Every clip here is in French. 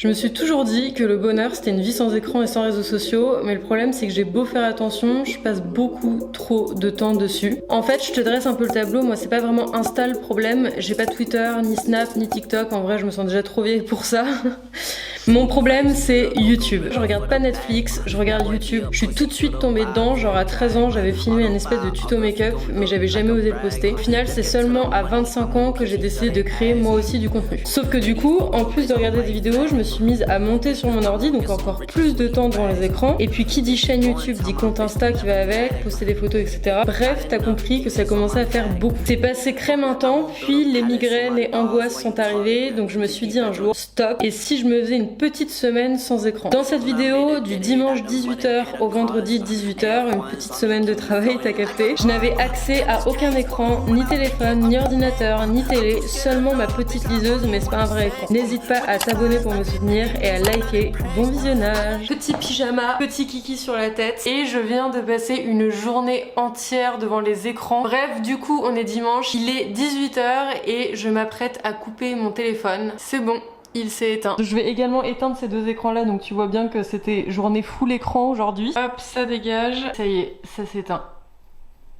Je me suis toujours dit que le bonheur c'était une vie sans écran et sans réseaux sociaux, mais le problème c'est que j'ai beau faire attention, je passe beaucoup trop de temps dessus. En fait, je te dresse un peu le tableau, moi c'est pas vraiment Insta le problème, j'ai pas Twitter, ni Snap, ni TikTok, en vrai je me sens déjà trop vieille pour ça. Mon problème c'est YouTube. Je regarde pas Netflix, je regarde YouTube. Je suis tout de suite tombée dedans, genre à 13 ans j'avais filmé une espèce de tuto make-up, mais j'avais jamais osé le poster. Au final c'est seulement à 25 ans que j'ai décidé de créer moi aussi du contenu. Sauf que du coup, en plus de regarder des vidéos, je me suis mise à monter sur mon ordi, donc encore plus de temps devant les écrans. Et puis qui dit chaîne YouTube dit compte Insta qui va avec, poster des photos, etc. Bref, t'as compris que ça commençait à faire beaucoup. C'est passé crème un temps, puis les migraines et angoisses sont arrivées, donc je me suis dit un jour stop. Et si je me faisais une petite semaine sans écran? Dans cette vidéo, du dimanche 18h au vendredi 18h, une petite semaine de travail, t'as capté, je n'avais accès à aucun écran, ni téléphone, ni ordinateur, ni télé, seulement ma petite liseuse, mais c'est pas un vrai écran. N'hésite pas à t'abonner pour me soutenir et à liker. Bon visionnage. Petit pyjama, petit kiki sur la tête, et je viens de passer une journée entière devant les écrans. Bref, du coup on est dimanche, il est 18h et je m'apprête à couper mon téléphone. C'est bon, il s'est éteint. Je vais également éteindre ces deux écrans là, donc tu vois bien que c'était journée full écran aujourd'hui. Hop, ça dégage. Ça y est, ça s'éteint.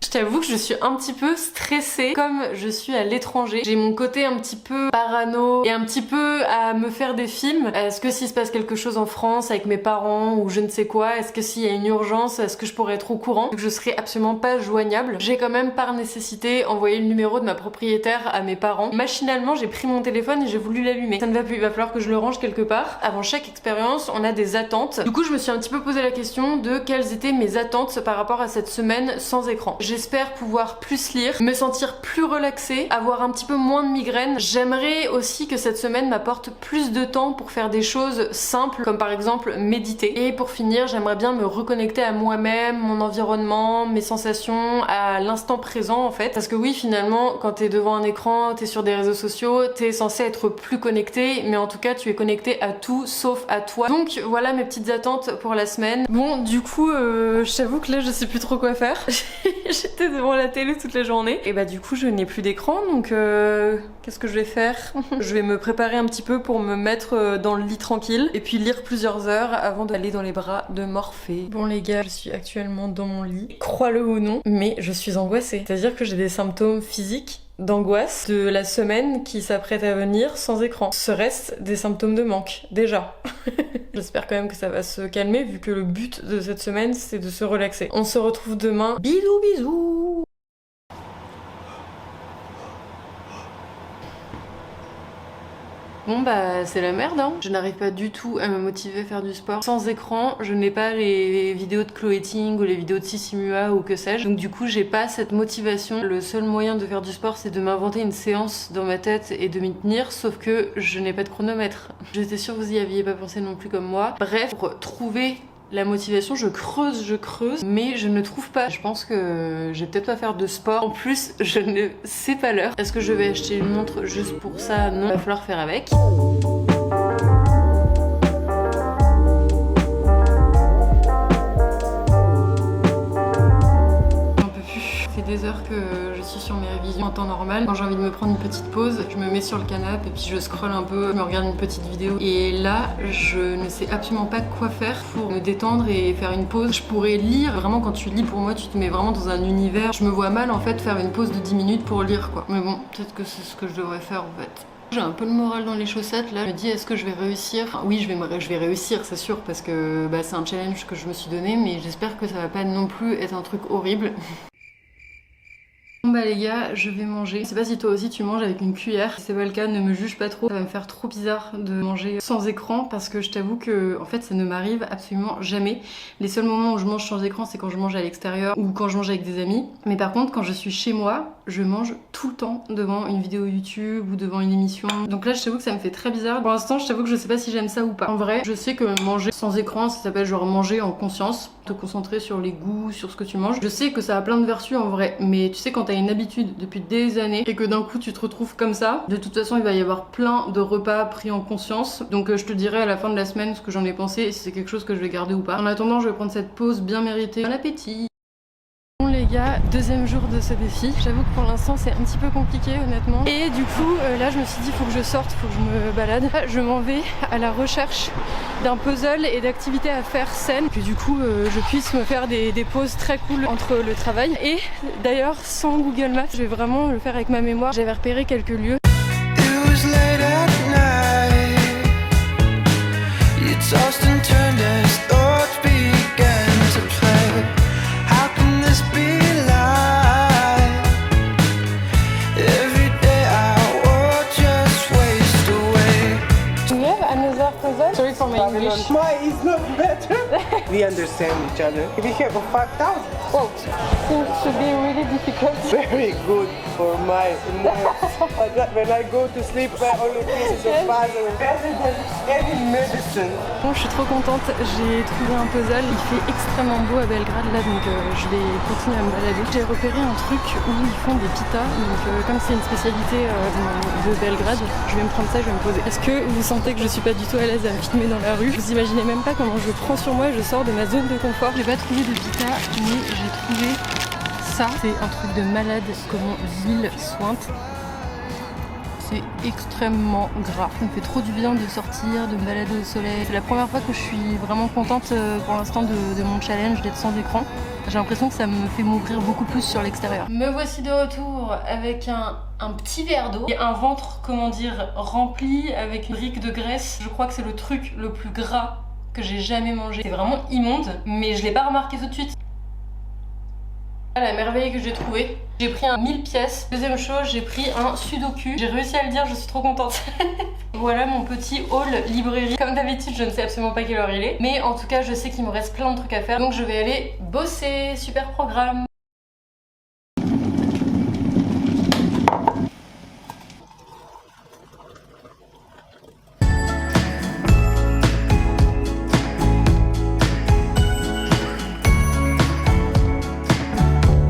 Je t'avoue que je suis un petit peu stressée, comme je suis à l'étranger. J'ai mon côté un petit peu parano et un petit peu à me faire des films. Est-ce que s'il se passe quelque chose en France avec mes parents ou je ne sais quoi, est-ce que s'il y a une urgence, est-ce que je pourrais être au courant? Je serai absolument pas joignable. J'ai quand même par nécessité envoyé le numéro de ma propriétaire à mes parents. Machinalement, j'ai pris mon téléphone et j'ai voulu l'allumer. Ça ne va plus, il va falloir que je le range quelque part. Avant chaque expérience, on a des attentes. Du coup, je me suis un petit peu posé la question de quelles étaient mes attentes par rapport à cette semaine sans écran. J'espère pouvoir plus lire, me sentir plus relaxée, avoir un petit peu moins de migraines. J'aimerais aussi que cette semaine m'apporte plus de temps pour faire des choses simples, comme par exemple méditer. Et pour finir, j'aimerais bien me reconnecter à moi-même, mon environnement, mes sensations, à l'instant présent en fait. Parce que oui, finalement, quand t'es devant un écran, t'es sur des réseaux sociaux, t'es censé être plus connecté, mais en tout cas, tu es connecté à tout sauf à toi. Donc voilà mes petites attentes pour la semaine. Bon, du coup, je t'avoue que là, je sais plus trop quoi faire. J'étais devant la télé toute la journée et bah du coup je n'ai plus d'écran, donc qu'est-ce que je vais faire? Je vais me préparer un petit peu pour me mettre dans le lit tranquille et puis lire plusieurs heures avant d'aller dans les bras de Morphée. Bon les gars, je suis actuellement dans mon lit, crois-le ou non, mais je suis angoissée. C'est-à-dire que j'ai des symptômes physiques d'angoisse de la semaine qui s'apprête à venir sans écran. Serait-ce des symptômes de manque? Déjà. J'espère quand même que ça va se calmer vu que le but de cette semaine c'est de se relaxer. On se retrouve demain. Bisous bisous. Bon bah c'est la merde hein. Je n'arrive pas du tout à me motiver à faire du sport. Sans écran, je n'ai pas les vidéos de Chloé Ting ou les vidéos de Sissimua ou que sais-je. Donc du coup j'ai pas cette motivation. Le seul moyen de faire du sport c'est de m'inventer une séance dans ma tête et de m'y tenir, sauf que je n'ai pas de chronomètre. J'étais sûre que vous y aviez pas pensé non plus comme moi. Bref, pour trouver la motivation, je creuse, mais je ne trouve pas. Je pense que je vais peut-être pas faire de sport. En plus, je ne sais pas l'heure. Est-ce que je vais acheter une montre juste pour ça? Non, il va falloir faire avec. Des heures que je suis sur mes révisions en temps normal. Quand j'ai envie de me prendre une petite pause, je me mets sur le canapé et puis je scrolle un peu, je me regarde une petite vidéo. Et là, je ne sais absolument pas quoi faire pour me détendre et faire une pause. Je pourrais lire, vraiment quand tu lis pour moi, tu te mets vraiment dans un univers. Je me vois mal en fait faire une pause de 10 minutes pour lire quoi. Mais bon, peut-être que c'est ce que je devrais faire en fait. J'ai un peu le moral dans les chaussettes là, je me dis est-ce que je vais réussir? Enfin, oui je vais réussir c'est sûr parce que bah, c'est un challenge que je me suis donné, mais j'espère que ça va pas non plus être un truc horrible. Bon bah les gars, je vais manger. Je sais pas si toi aussi tu manges avec une cuillère. Si c'est pas le cas, ne me juge pas trop. Ça va me faire trop bizarre de manger sans écran parce que je t'avoue que en fait ça ne m'arrive absolument jamais. Les seuls moments où je mange sans écran c'est quand je mange à l'extérieur ou quand je mange avec des amis. Mais par contre quand je suis chez moi, je mange tout le temps devant une vidéo YouTube ou devant une émission. Donc là je t'avoue que ça me fait très bizarre. Pour l'instant je t'avoue que je sais pas si j'aime ça ou pas. En vrai, je sais que manger sans écran ça s'appelle genre manger en conscience. Te concentrer sur les goûts, sur ce que tu manges. Je sais que ça a plein de vertus en vrai, mais tu sais quand t'as une habitude depuis des années et que d'un coup tu te retrouves comme ça, de toute façon il va y avoir plein de repas pris en conscience. Donc je te dirai à la fin de la semaine ce que j'en ai pensé et si c'est quelque chose que je vais garder ou pas. En attendant je vais prendre cette pause bien méritée. Bon appétit! Bon les gars, deuxième jour de ce défi. J'avoue que pour l'instant c'est un petit peu compliqué honnêtement. Et du coup là je me suis dit faut que je sorte, faut que je me balade. Je m'en vais à la recherche d'un puzzle et d'activités à faire saines. Que du coup je puisse me faire des pauses très cool entre le travail. Et d'ailleurs sans Google Maps, je vais vraiment le faire avec ma mémoire. J'avais repéré quelques lieux. Tossed and turned as thoughts began to play. How can this be life? Every day I will just waste away. Do you have another puzzle? Sorry for my English. Why is not better? We understand each other. We have a 5,000. Oh, seems to be really difficult. Very good for my nerves. When I go to sleep, I only pieces of puzzle. Better than any medicine. Bon, je suis trop contente, j'ai trouvé un puzzle, il fait extrêmement beau à Belgrade là, donc je vais continuer à me balader. J'ai repéré un truc où ils font des pitas, donc comme c'est une spécialité de Belgrade, je vais me prendre ça, je vais me poser. Est-ce que vous sentez que je suis pas du tout à l'aise à me filmer dans la rue? Vous imaginez même pas comment je prends sur moi et je sors de ma zone de confort. J'ai pas trouvé de pita, mais j'ai trouvé ça. C'est un truc de malade, comment l'huile sointe. C'est extrêmement gras. Ça me fait trop du bien de sortir, de me balader au soleil. C'est la première fois que je suis vraiment contente pour l'instant de mon challenge d'être sans écran. J'ai l'impression que ça me fait m'ouvrir beaucoup plus sur l'extérieur. Me voici de retour avec un petit verre d'eau et un ventre, comment dire, rempli avec une brique de graisse. Je crois que c'est le truc le plus gras que j'ai jamais mangé. C'est vraiment immonde, mais je l'ai pas remarqué tout de suite. La merveille que j'ai trouvée. J'ai pris un 1000 pièces. Deuxième chose, j'ai pris un sudoku. J'ai réussi à le dire, je suis trop contente. Voilà mon petit haul librairie. Comme d'habitude, je ne sais absolument pas quelle heure il est. Mais en tout cas, je sais qu'il me reste plein de trucs à faire. Donc je vais aller bosser. Super programme.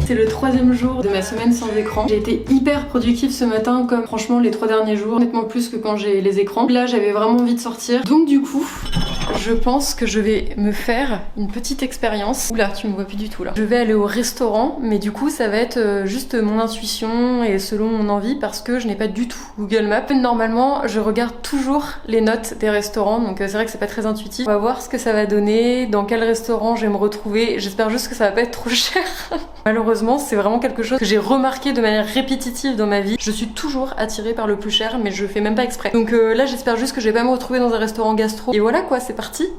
C'est le troisième jour de ma semaine sans écran. J'ai été hyper productive ce matin, comme franchement les 3 derniers jours, honnêtement plus que quand j'ai les écrans. Là j'avais vraiment envie de sortir, donc du coup je pense que je vais me faire une petite expérience. Oula, tu me vois plus du tout là. Je vais aller au restaurant, mais du coup ça va être juste mon intuition et selon mon envie, parce que je n'ai pas du tout Google Maps. Normalement je regarde toujours les notes des restaurants, donc c'est vrai que c'est pas très intuitif. On va voir ce que ça va donner, dans quel restaurant je vais me retrouver. J'espère juste que ça va pas être trop cher. Malheureusement, c'est vraiment quelque chose que j'ai remarqué de manière répétitive dans ma vie. Je suis toujours attirée par le plus cher, mais je fais même pas exprès. Donc là, j'espère juste que je vais pas me retrouver dans un restaurant gastro. Et voilà quoi, c'est parti.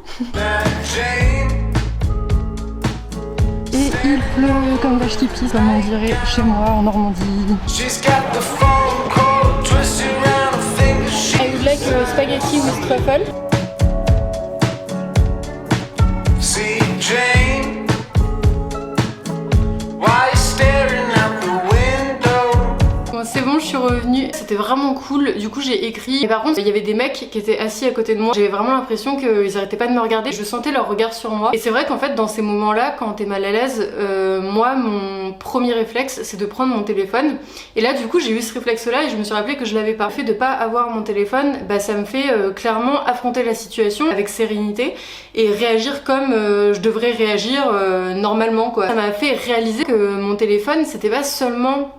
Et il pleut comme vache qui pisse, comme on dirait chez moi en Normandie. I would like spaghetti with truffle. C'est bon, je suis revenue, c'était vraiment cool. Du coup j'ai écrit, et par contre il y avait des mecs qui étaient assis à côté de moi. J'avais vraiment l'impression qu'ils arrêtaient pas de me regarder. Je sentais leur regard sur moi. Et c'est vrai qu'en fait dans ces moments là, quand t'es mal à l'aise, moi mon premier réflexe c'est de prendre mon téléphone. Et là du coup j'ai eu ce réflexe là et je me suis rappelé que je l'avais pas. Le fait de pas avoir mon téléphone, bah ça me fait clairement affronter la situation avec sérénité et réagir comme je devrais réagir normalement quoi. Ça m'a fait réaliser que mon téléphone c'était pas seulement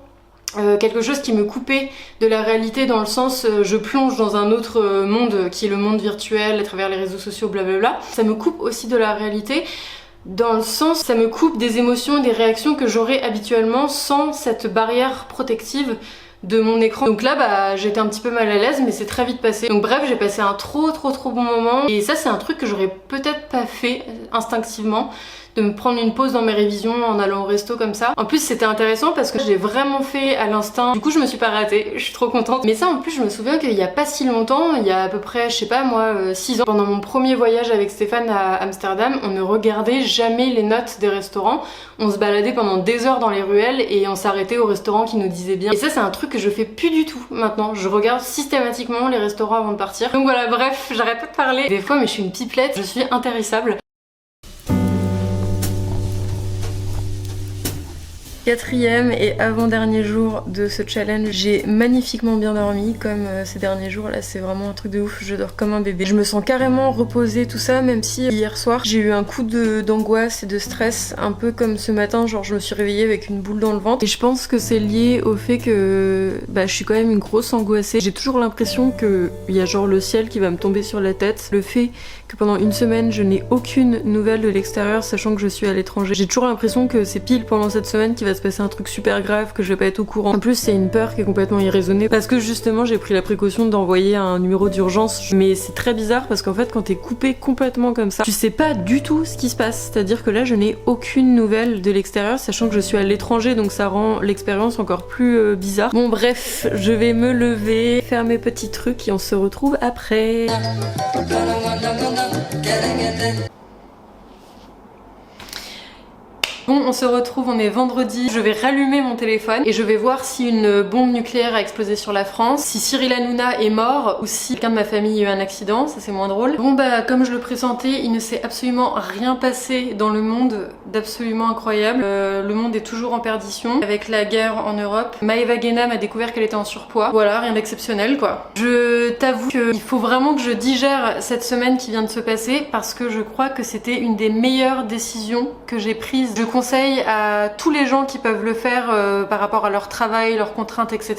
quelque chose qui me coupait de la réalité, dans le sens je plonge dans un autre monde qui est le monde virtuel à travers les réseaux sociaux, blablabla. Ça me coupe aussi de la réalité, dans le sens ça me coupe des émotions et des réactions que j'aurais habituellement sans cette barrière protective de mon écran. Donc là bah j'étais un petit peu mal à l'aise, mais c'est très vite passé. Donc bref, j'ai passé un trop bon moment. Et ça c'est un truc que j'aurais peut-être pas fait instinctivement, de me prendre une pause dans mes révisions en allant au resto comme ça. En plus c'était intéressant parce que j'ai vraiment fait à l'instinct. Du coup je me suis pas ratée, je suis trop contente. Mais ça en plus je me souviens qu'il y a pas si longtemps, il y a à peu près, je sais pas moi, 6 ans, pendant mon premier voyage avec Stéphane à Amsterdam, on ne regardait jamais les notes des restaurants. On se baladait pendant des heures dans les ruelles et on s'arrêtait au restaurant qui nous disait bien. Et ça c'est un truc que je fais plus du tout maintenant. Je regarde systématiquement les restaurants avant de partir. Donc voilà, bref, j'arrête pas de parler des fois, mais je suis une pipelette, je suis intarissable. 4e et avant-dernier jour de ce challenge. J'ai magnifiquement bien dormi comme ces derniers jours là, c'est vraiment un truc de ouf, je dors comme un bébé. Je me sens carrément reposée tout ça, même si hier soir j'ai eu un coup d'angoisse et de stress, un peu comme ce matin, genre je me suis réveillée avec une boule dans le ventre. Et je pense que c'est lié au fait que je suis quand même une grosse angoissée. J'ai toujours l'impression qu'il y a genre le ciel qui va me tomber sur la tête. Le fait que pendant une semaine je n'ai aucune nouvelle de l'extérieur, sachant que je suis à l'étranger. J'ai toujours l'impression que c'est pile pendant cette semaine qu'il va se passer un truc super grave, que je vais pas être au courant. En plus c'est une peur qui est complètement irraisonnée parce que justement j'ai pris la précaution d'envoyer un numéro d'urgence. Mais c'est très bizarre parce qu'en fait quand t'es coupé complètement comme ça, tu sais pas du tout ce qui se passe. C'est-à-dire que là je n'ai aucune nouvelle de l'extérieur, sachant que je suis à l'étranger, donc ça rend l'expérience encore plus bizarre. Bon bref, je vais me lever, faire mes petits trucs et on se retrouve après. Bon, on se retrouve, on est vendredi, je vais rallumer mon téléphone et je vais voir si une bombe nucléaire a explosé sur la France, si Cyril Hanouna est mort ou si quelqu'un de ma famille a eu un accident, ça c'est moins drôle. Bon comme je le pressentais, il ne s'est absolument rien passé dans le monde d'absolument incroyable. Le monde est toujours en perdition avec la guerre en Europe. Maëva Guénam a découvert qu'elle était en surpoids. Voilà, rien d'exceptionnel quoi. Je t'avoue qu'il faut vraiment que je digère cette semaine qui vient de se passer parce que je crois que c'était une des meilleures décisions que j'ai prises. Je conseille à tous les gens qui peuvent le faire par rapport à leur travail, leurs contraintes, etc.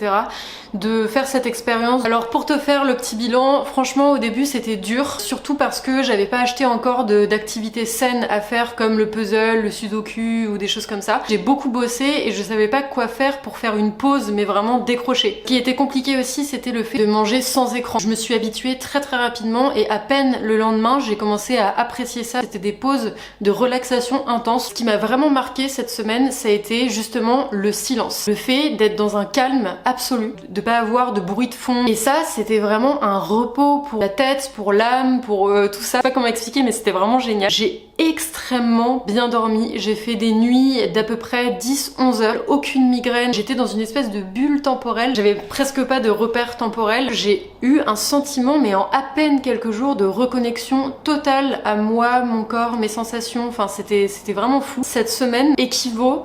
de faire cette expérience. Alors pour te faire le petit bilan, franchement au début c'était dur, surtout parce que j'avais pas acheté encore d'activités saines à faire comme le puzzle, le sudoku ou des choses comme ça. J'ai beaucoup bossé et je savais pas quoi faire pour faire une pause mais vraiment décrocher. Ce qui était compliqué aussi c'était le fait de manger sans écran. Je me suis habituée très rapidement et à peine le lendemain j'ai commencé à apprécier ça. C'était des pauses de relaxation intense. Ce qui m'a vraiment marqué cette semaine, ça a été justement le silence. Le fait d'être dans un calme absolu, de pas avoir de bruit de fond. Et ça, c'était vraiment un repos pour la tête, pour l'âme, pour tout ça. Je sais pas comment expliquer, mais c'était vraiment génial. J'ai extrêmement bien dormi. J'ai fait des nuits d'à peu près 10-11 heures. Aucune migraine. J'étais dans une espèce de bulle temporelle. J'avais presque pas de repères temporels. J'ai eu un sentiment, mais en à peine quelques jours, de reconnexion totale à moi, mon corps, mes sensations. Enfin, c'était vraiment fou. Cette semaine équivaut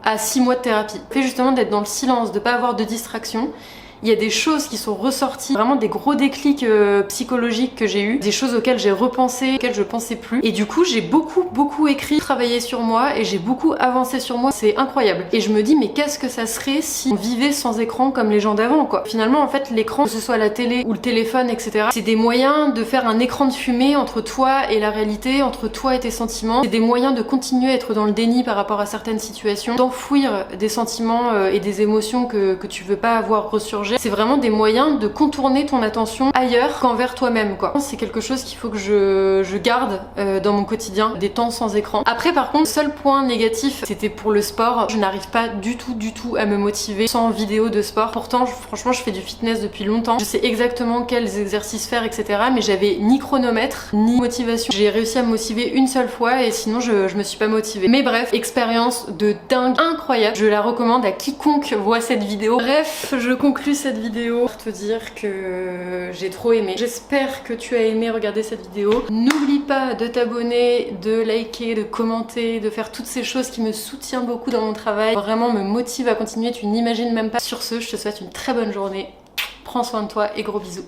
à 6 mois de thérapie. Le fait justement d'être dans le silence, de pas avoir de distraction. Il y a des choses qui sont ressorties, vraiment des gros déclics psychologiques que j'ai eu, des choses auxquelles j'ai repensé, auxquelles je pensais plus. Et du coup, j'ai beaucoup écrit, travaillé sur moi et j'ai beaucoup avancé sur moi. C'est incroyable. Et je me dis, mais qu'est-ce que ça serait si on vivait sans écran comme les gens d'avant, quoi. Finalement, en fait, l'écran, que ce soit la télé ou le téléphone, etc., c'est des moyens de faire un écran de fumée entre toi et la réalité, entre toi et tes sentiments. C'est des moyens de continuer à être dans le déni par rapport à certaines situations, d'enfouir des sentiments et des émotions que tu veux pas avoir ressurgir. C'est vraiment des moyens de contourner ton attention ailleurs qu'envers toi-même, quoi. C'est quelque chose qu'il faut que je garde dans mon quotidien, des temps sans écran. Après par contre, seul point négatif, c'était pour le sport. Je n'arrive pas du tout à me motiver sans vidéo de sport. Pourtant, franchement, je fais du fitness depuis longtemps. Je sais exactement quels exercices faire, etc. Mais j'avais ni chronomètre, ni motivation. J'ai réussi à me motiver une seule fois et sinon je me suis pas motivée. Mais bref, expérience de dingue, incroyable. Je la recommande à quiconque voit cette vidéo. Bref, je conclus cette vidéo pour te dire que j'ai trop aimé. J'espère que tu as aimé regarder cette vidéo. N'oublie pas de t'abonner, de liker, de commenter, de faire toutes ces choses qui me soutiennent beaucoup dans mon travail. Vraiment me motive à continuer, tu n'imagines même pas. Sur ce, je te souhaite une très bonne journée. Prends soin de toi et gros bisous.